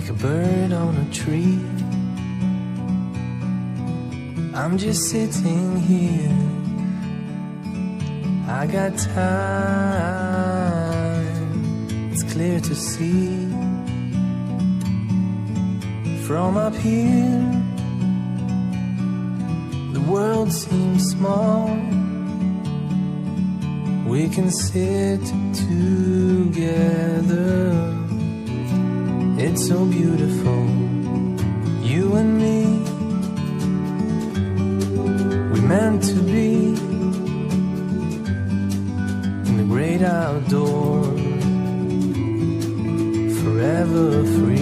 like a bird on a tree. I'm just sitting here, I got time, it's clear to see. From up here, the world seems small. We can sit together, it's so beautiful, you and me. We meant to be in the great outdoors, forever free.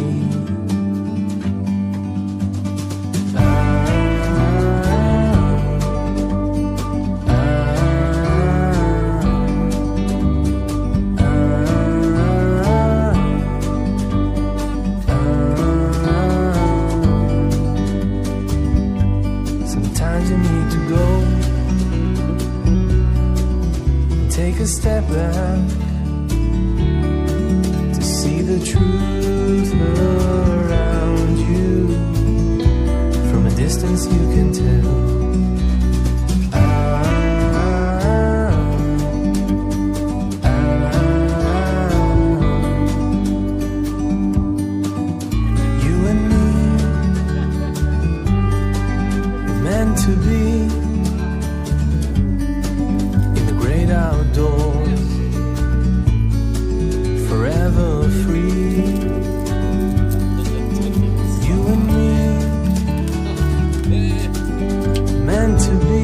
Sometimes you need to go and take a step back to see the truth around you. From a distance you can tell. You and me were meant to be in the great outdoors, forever free. You and me meant to be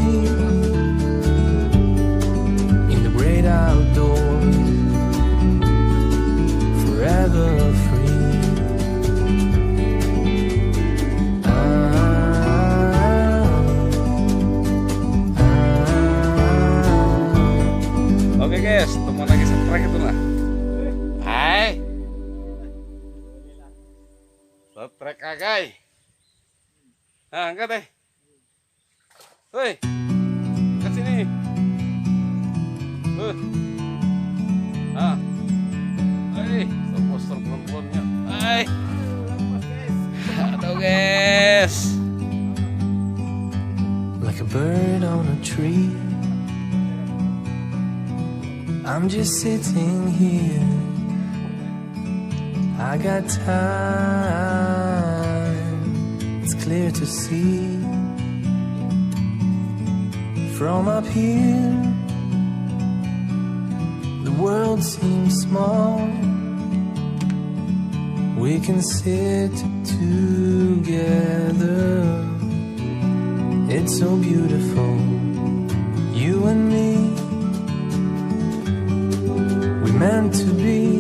in the great outdoors, forever free. Oke guys, teman lagi setrek itu lah. Hai, setrek agai. Nah, angkat deh. Woi, ke sini. Ah, hei, poster perempuannya. Hai, aduh guys. Like a bird on a tree, I'm just sitting here, I got time, it's clear to see. From up here, the world seems small. We can sit together, it's so beautiful, you and me. We meant to be